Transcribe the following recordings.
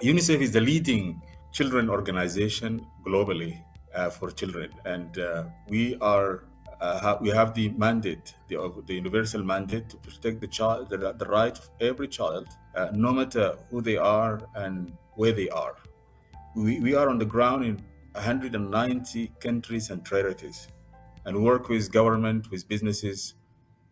UNICEF is the leading children organization globally for children, and we have the mandate, the universal mandate to protect the child, the right of every child, no matter who they are and where they are. We are on the ground in 190 countries and territories, and work with government, with businesses,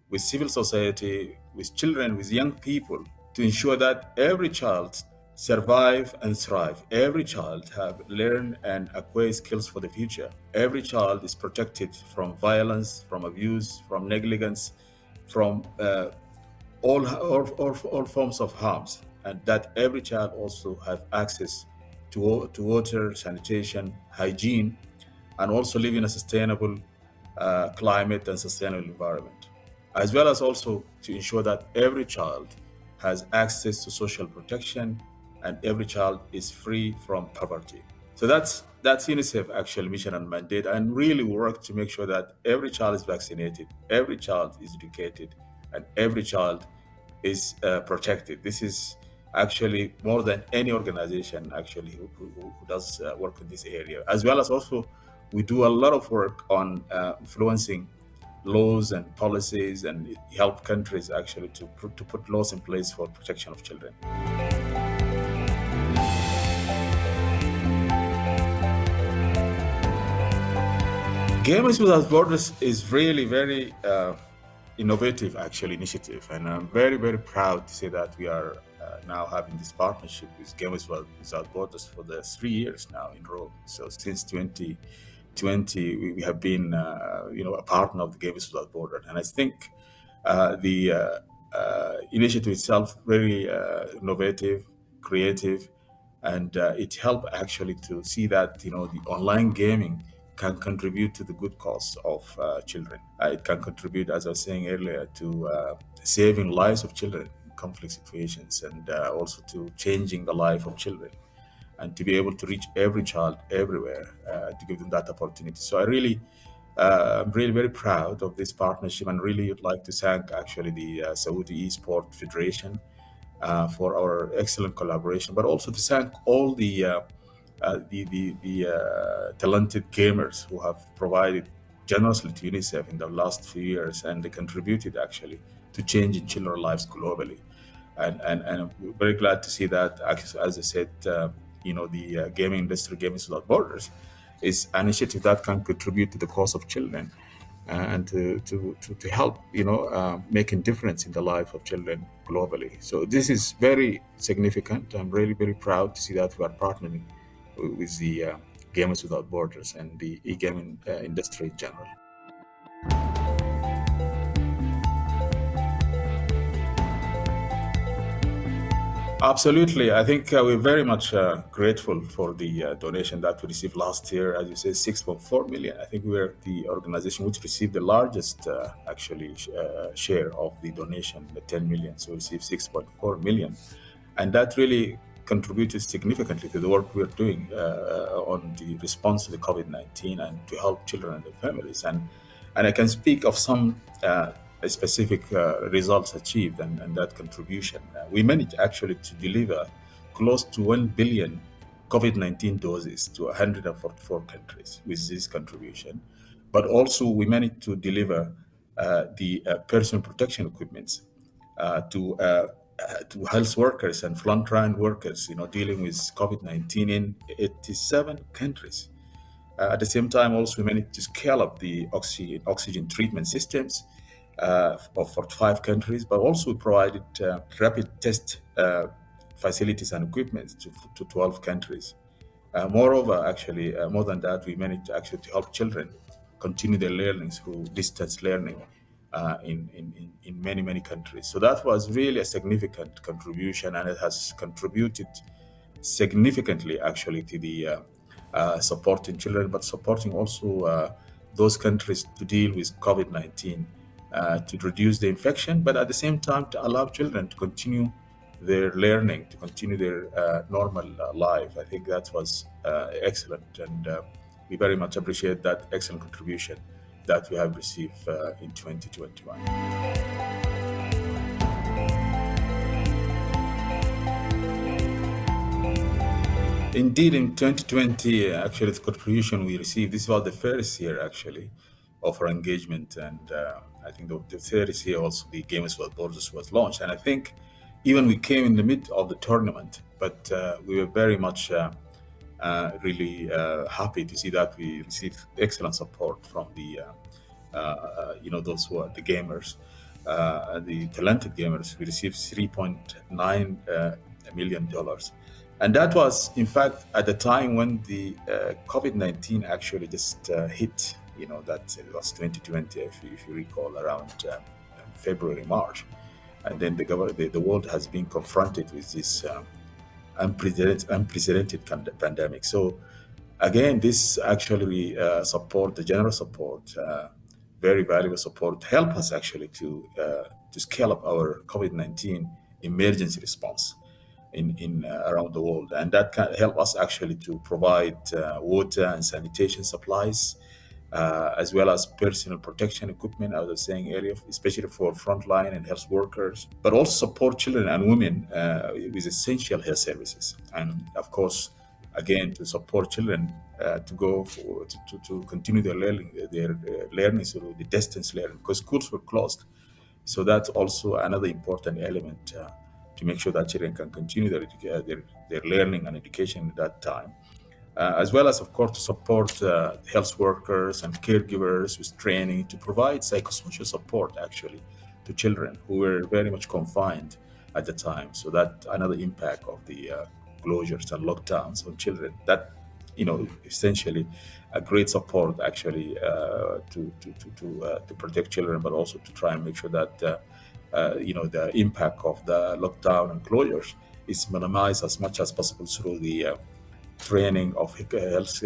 with civil society, with children, with young people, to ensure that every child survive and thrive. Every child have learn and acquire skills for the future. Every child is protected from violence, from abuse, from negligence, from all forms of harms, and that every child also have access to water, sanitation, hygiene, and also live in a sustainable climate and sustainable environment, as well as also to ensure that every child has access to social protection and every child is free from poverty. So that's UNICEF actual mission and mandate, and really work to make sure that every child is vaccinated, every child is educated, and every child is protected. This is actually more than any organization actually who does work in this area, as well as also we do a lot of work on influencing laws and policies and help countries actually to put laws in place for protection of children. Gamers Without Borders is really very innovative actual initiative, and I'm very, very proud to say that we are now having this partnership with Gamers Without Borders for the 3 years now in a row. So since 2020, we have been a partner of the Gamers Without Borders, and I think the initiative itself very innovative, creative, and it helped actually to see that the online gaming can contribute to the good cause of children. It can contribute, as I was saying earlier, to saving lives of children in conflict situations, and also to changing the life of children, and to be able to reach every child everywhere, to give them that opportunity. So I'm really very proud of this partnership, and really would like to thank actually the Saudi Esport Federation for our excellent collaboration, but also to thank all the talented gamers who have provided generously to UNICEF in the last few years, and they contributed actually to changing children's lives globally. And I'm very glad to see that, as I said, the gaming industry, Gamers Without Borders, is an initiative that can contribute to the cause of children and to help making difference in the life of children globally. So this is very significant. I'm really very proud to see that we are partnering with the Gamers Without Borders and the e-gaming industry in general. Absolutely. I think we're very much grateful for the donation that we received last year. As you said, 6.4 million. I think we're the organization which received the largest share of the donation, the 10 million. So we received 6.4 million. And that really contributed significantly to the work we're doing on the response to the COVID-19 and to help children and their families. And I can speak of some specific results achieved and that contribution. We managed actually to deliver close to 1 billion COVID-19 doses to 144 countries with this contribution. But also we managed to deliver the personal protection equipment to health workers and frontline workers, dealing with COVID-19 in 87 countries. At the same time, also we managed to scale up the oxygen treatment systems of 45 countries, but also provided rapid test facilities and equipment to 12 countries. Moreover, actually, more than that, we managed to actually to help children continue their learning through distance learning in many, many countries. So that was really a significant contribution, and it has contributed significantly actually to the supporting children, but supporting also those countries to deal with COVID-19, to reduce the infection, but at the same time to allow children to continue their learning, to continue their normal life. I think that was excellent, and we very much appreciate that excellent contribution that we have received in 2021. Indeed, in 2020, actually, the contribution we received, this was the first year actually of our engagement, and I think the third year also the Games Without Borders was launched. And I think even we came in the mid of the tournament, but we were very much really happy to see that we received excellent support from the those who are the gamers, the talented gamers. We received $3.9 million. And that was, in fact, at the time when the COVID-19 actually just hit, that it was 2020, if you recall, around February, March. And then the world has been confronted with this unprecedented pandemic. So again, this actually support, the general support, very valuable support, help us actually to scale up our COVID-19 emergency response in around the world, and that can help us actually to provide water and sanitation supplies, as well as personal protection equipment, as I was saying earlier, especially for frontline and health workers, but also support children and women with essential health services, and of course, again, to support children to continue their learning through the distance learning, because schools were closed. So that's also another important element to make sure that children can continue their learning and education at that time, as well as, of course, to support health workers and caregivers with training to provide psychosocial support actually to children who were very much confined at the time. So that another impact of the closures and lockdowns on children. That essentially a great support actually to protect children, but also to try and make sure that the impact of the lockdown and closures is minimized as much as possible through the training of health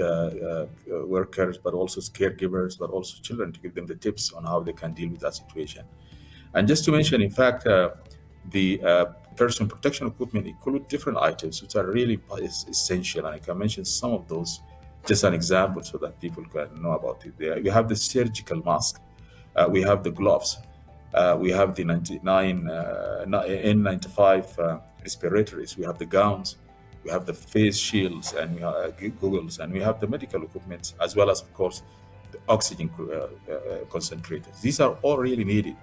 workers, but also caregivers, but also children, to give them the tips on how they can deal with that situation. And just to mention, in fact, the personal protection equipment include different items which are really essential, and I can mention some of those, just an example, so that people can know about it. There, you have the surgical mask, we have the gloves, we have the N95 respirators, we have the gowns, we have the face shields and goggles, and we have the medical equipment, as well as, of course, the oxygen concentrators. These are all really needed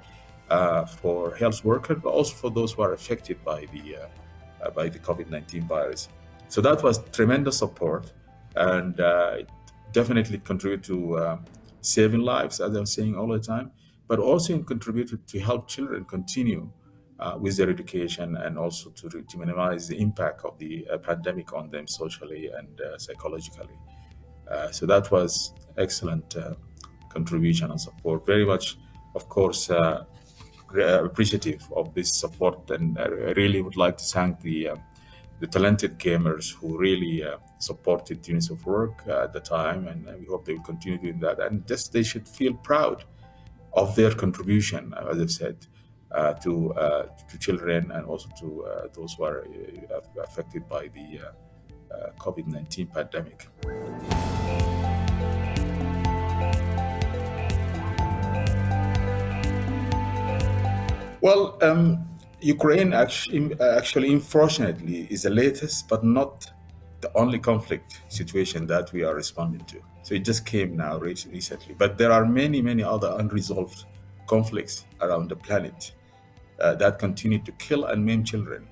for health workers, but also for those who are affected by the COVID-19 virus. So that was tremendous support, and it definitely contributed to saving lives, as I'm saying all the time, but also contributed to help children continue with their education, and also to minimize the impact of the pandemic on them socially and psychologically. So that was excellent contribution and support. Very much, of course, appreciative of this support, and I really would like to thank the talented gamers who really supported UNICEF work at the time, and we hope they will continue doing that. And just they should feel proud of their contribution, as I've said, to children, and also to those who are affected by the COVID-19 pandemic. Well, Ukraine actually, unfortunately, is the latest, but not the only conflict situation that we are responding to. So it just came now recently, but there are many, many other unresolved conflicts around the planet that continue to kill and maim children,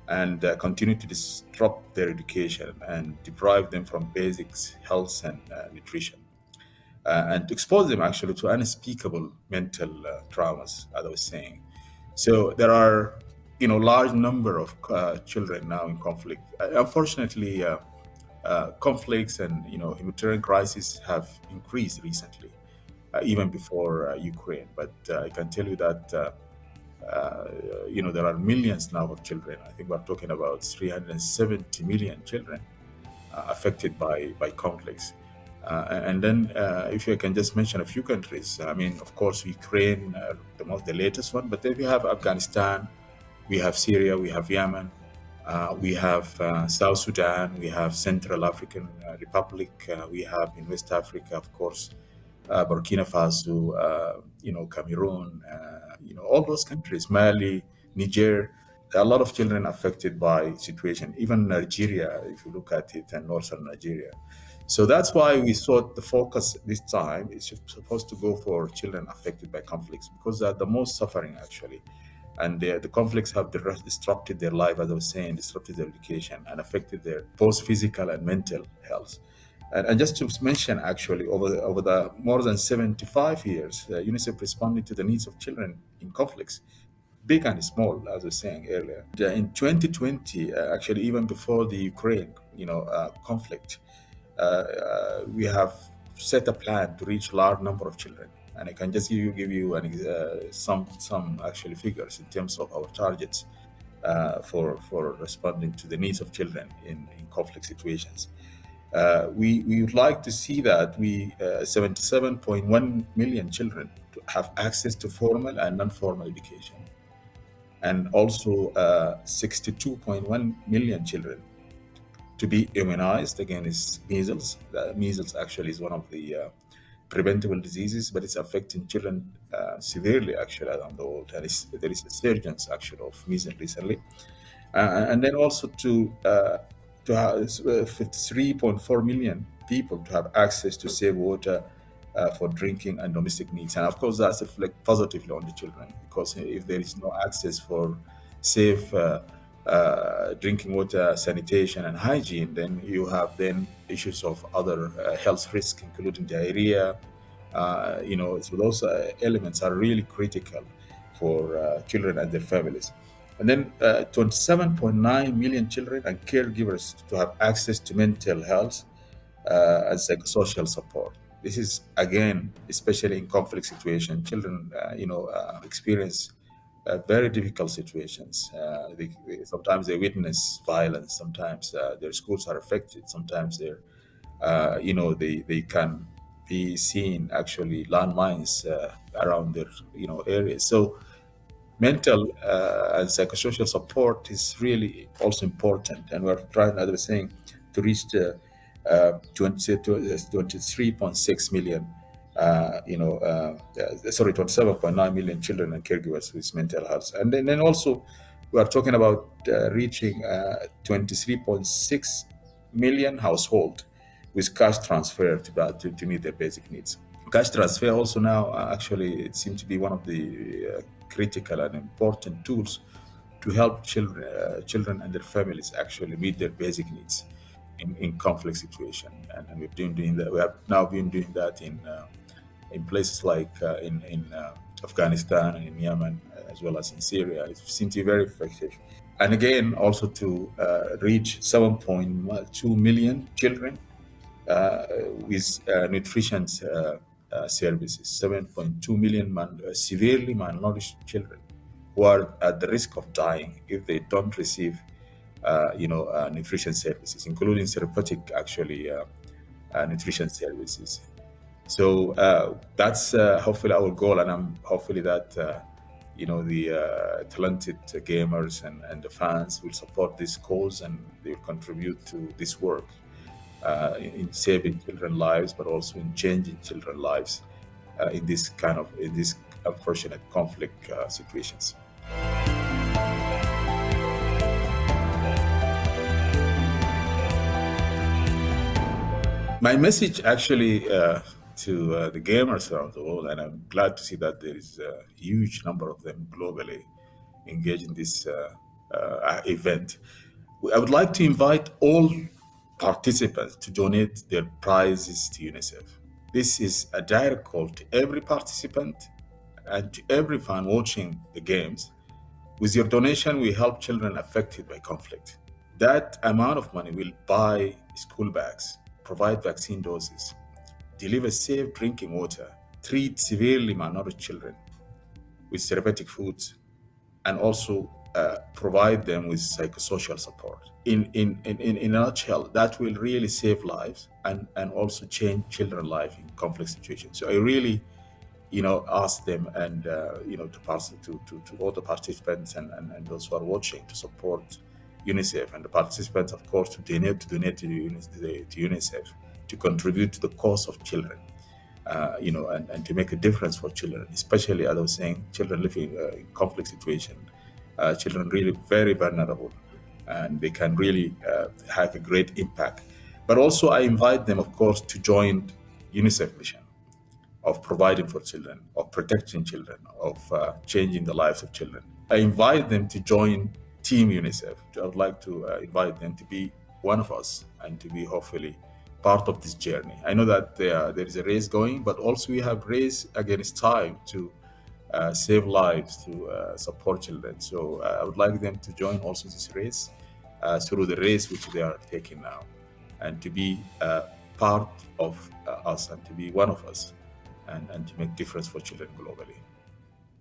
and continue to disrupt their education and deprive them from basics, health, and nutrition, and expose them actually to unspeakable mental traumas, as I was saying. So there are, large number of children now in conflict. Unfortunately, conflicts and humanitarian crises have increased recently, even before Ukraine. But I can tell you that there are millions now of children. I think we're talking about 370 million children affected by conflicts. And then, if you can just mention a few countries, I mean, of course, Ukraine, the latest one, but then we have Afghanistan, we have Syria, we have Yemen, we have South Sudan, we have Central African Republic, we have in West Africa, of course, Burkina Faso, Cameroon, all those countries, Mali, Niger. There are a lot of children affected by situation. Even Nigeria, if you look at it, and northern Nigeria. So that's why we thought the focus this time is supposed to go for children affected by conflicts because they're the most suffering actually, and the conflicts have disrupted their life, as I was saying, disrupted their education and affected their both physical and mental health. And just to mention, actually, over the more than 75 years, UNICEF responded to the needs of children in conflicts, big and small, as I was saying earlier. In 2020, actually, even before the Ukraine, conflict, we have set a plan to reach a large number of children. And I can just give you some actually figures in terms of our targets for responding to the needs of children in conflict situations. We would like to see that 77.1 million children to have access to formal and non-formal education, and also 62.1 million children to be immunized against measles. Measles actually is one of the preventable diseases, but it's affecting children severely actually around the world. And there is a resurgence actually of measles recently. And then also to have 53.4 million people to have access to safe water for drinking and domestic needs. And of course, that's reflect positively on the children, because if there is no access for safe drinking water, sanitation, and hygiene, then you have then issues of other health risks, including diarrhea. So those elements are really critical for children and their families. And then 27.9 million children and caregivers to have access to mental health and psychosocial support. This is, again, especially in conflict situations, children, experience very difficult situations. Sometimes they witness violence. Sometimes their schools are affected. Sometimes they can be seen actually landmines around their areas. So mental and psychosocial support is really also important, and we're trying, as I was saying, to reach the 23.6 million, 27.9 million children and caregivers with mental health. And then also we are talking about reaching 23.6 million household with cash transfer to meet their basic needs. Cash transfer also now actually it seems to be one of the critical and important tools to help children and their families actually meet their basic needs in conflict situation. And we've been doing that. We have now been doing that in places like in Afghanistan and in Yemen, as well as in Syria. It seems to be very effective. And again, also to reach 7.2 million children with nutrition services, 7.2 million severely malnourished children who are at the risk of dying if they don't receive nutrition services, including therapeutic actually nutrition services. So that's hopefully our goal, and I'm hopefully that the talented gamers and the fans will support this cause, and they will contribute to this work in saving children's lives, but also in changing children's lives in this unfortunate conflict situations. My message actually to the gamers around the world, and I'm glad to see that there is a huge number of them globally engaged in this event. I would like to invite all participants to donate their prizes to UNICEF. This is a direct call to every participant and to every fan watching the games. With your donation, we help children affected by conflict. That amount of money will buy school bags, provide vaccine doses, deliver safe drinking water, treat severely malnourished children with therapeutic foods, and also provide them with psychosocial support. In a nutshell, that will really save lives and also change children's life in conflict situations. So I really ask them and to all the participants and those who are watching to support UNICEF, and the participants, of course, to donate to UNICEF to contribute to the cause of children. and to make a difference for children, especially, as I was saying, children living in conflict situation, children really very vulnerable, and they can really have a great impact. But also I invite them, of course, to join UNICEF mission of providing for children, of protecting children, of changing the lives of children. I invite them to join Team UNICEF. I would like to invite them to be one of us and to be hopefully part of this journey. I know that there is a race going, but also we have race against time to save lives, to support children. So I would like them to join also this race through the race which they are taking now, and to be part of us and to be one of us, and to make difference for children globally.